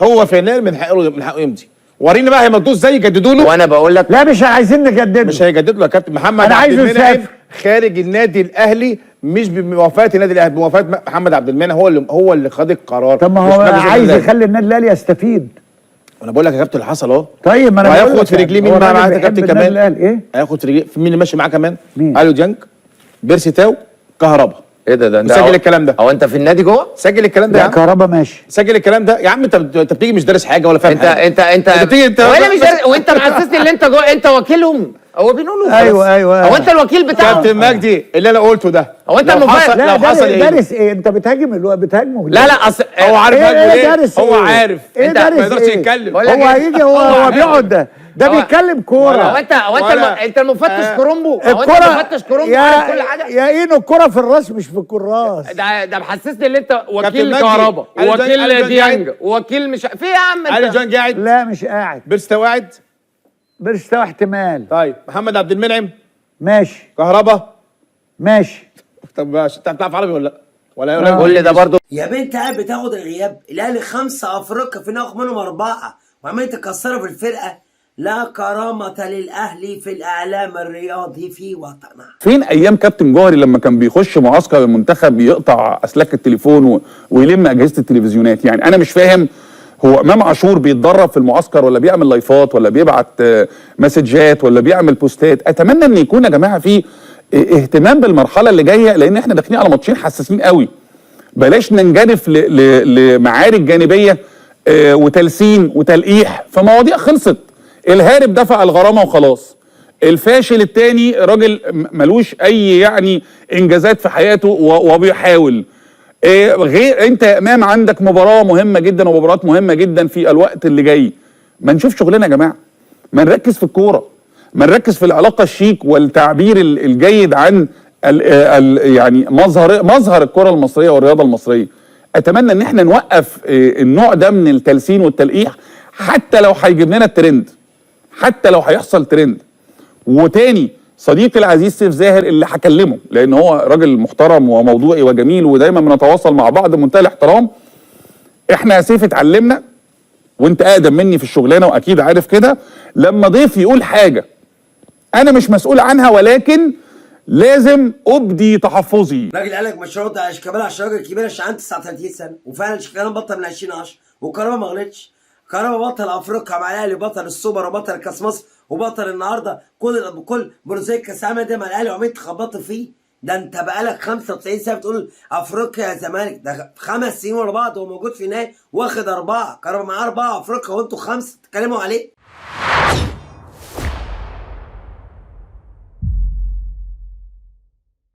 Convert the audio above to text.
هو في يناير من حقه يمضي. وريني بقى هيمضوه ازاي يجددوا له. وانا بقول لك لا مش عايزين نجدده. مش هيجددوا له يا كابتن. محمد أنا عبد عايزه المنعم يسافر. خارج النادي الاهلي مش بموافقه النادي الاهلي، بموافقه محمد عبد المنعم. هو اللي خد القرار. طب ما هو عايز يخلي النادي الاهلي يستفيد. انا بقول لك يا كابتن اللي حصل اهو. طيب ما انا بقول وهياخد لك في رجليه مين هو معاه الراجل يا كابتن بيحب النادي كمان؟ الأهلي. ايه؟ هياخد في رجليه مين اللي ماشي معاه كمان؟ مين؟ اليو ديانج، بيرسي تاو، كهربا. ايه ده انت سجل الكلام ده. هو انت في النادي جوه؟ سجل الكلام ده يا لا عم. كهربا ماشي. سجل الكلام ده يا عم. انت بتيجي مش دارس حاجه ولا فاهم حاجه. انت بتيجي انت ولا مش دارس، وانت محسسني ان انت جوه، انت وكيلهم. هو بيقولوا ايوه هو انت الوكيل بتاعه؟ كابتن مجدي اللي انا قلته ده هو انت لو حصل لا لو حصل ايه؟ دارس ايه؟ انت بتهاجم بتهاجمه لا اصل هو عارف إيه هاجمه ليه؟ دارس هو إيه؟ عارف. إيه انت ما دارس يقدرش إيه؟ يتكلم. بقول لك هو إيه؟ هيجي هو بيقعد ده بيتكلم كوره. هو انت المفتش كرومبو. هو انت الكوره المفتش كرومبو عارف كل حاجه. يا اينو الكوره في الراس مش في الكراس. ده محسسني ان انت وكيل كابتن مجدي، كهربا علي ووكيل ديانج قاعد. ووكيل مش في يا عم علي انت. جان قاعد. لا مش قاعد. بيرسي تاو قاعد. بيرستو احتمال. طيب محمد عبد المنعم، ماشي كهربا. ماشي. طب ماشي. انت بتعرف عربي ولا لا؟ كل ده برضه يا بنت قاعد بتاخد الغياب. الاهلي 5 افريقيا في ناخد منهم 4 وعمال تكسروا في الفرقه. لا كرامه للاهلي في الاعلام الرياضي في وطننا. فين ايام كابتن جوهري لما كان بيخش معسكر المنتخب يقطع اسلاك التليفون ويلم اجهزه التلفزيونات؟ يعني انا مش فاهم، هو امام عاشور بيتدرب في المعسكر ولا بيعمل لايفات ولا بيبعت مسجات ولا بيعمل بوستات؟ اتمنى ان يكون يا جماعه في اهتمام بالمرحله اللي جايه، لان احنا داخلين على ماتشين حساسين قوي. بلاش ننجرف لمعارك جانبيه وتلسين وتلقيح في مواضيع خلصت. الهارب دفع الغرامه وخلاص. الفاشل التاني راجل ملوش اي يعني انجازات في حياته وبيحاول. غير انت يا امام عندك مباراه مهمه جدا ومباريات مهمه جدا في الوقت اللي جاي. ما نشوف شغلنا يا جماعه، ما نركز في الكوره، ما نركز في العلاقه الشيك والتعبير الجيد عن يعني مظهر الكره المصريه والرياضه المصريه. اتمنى ان احنا نوقف النوع ده من التلسين والتلقيح، حتى لو هيجيب لنا الترند، حتى لو هيحصل ترند. وتاني صديقي العزيز سيف زاهر اللي هكلمه، لان هو راجل محترم وموضوعي وجميل ودايما بنتواصل مع بعض بمنتهى الاحترام. احنا يا سيف اتعلمنا، وانت اقدم مني في الشغلانه واكيد عارف كده، لما ضيف يقول حاجه انا مش مسؤول عنها ولكن لازم ابدي تحفظي. راجل قال لك مش هرد على شيكابالا عشان راجل كبير، عشان عنده 39 سنه، وفعلا شيكابالا بطل من 2010 وكهربا ما غلطش. كهربا بطل افريقيا مع الاهلي، بطل السوبر وبطل كاس مصر وبطل النهارده كل بروزيه كاس العالم ده مع الاهلي وعمال تخبطوا فيه. ده انت بقالك 95 سنه بتقول افريقيا يا زمالك. ده 5 سنين ورا بعض هو موجود في نهائي واخد 4. كهربا معاه 4 افريقيا وانتوا 5 تتكلموا عليه.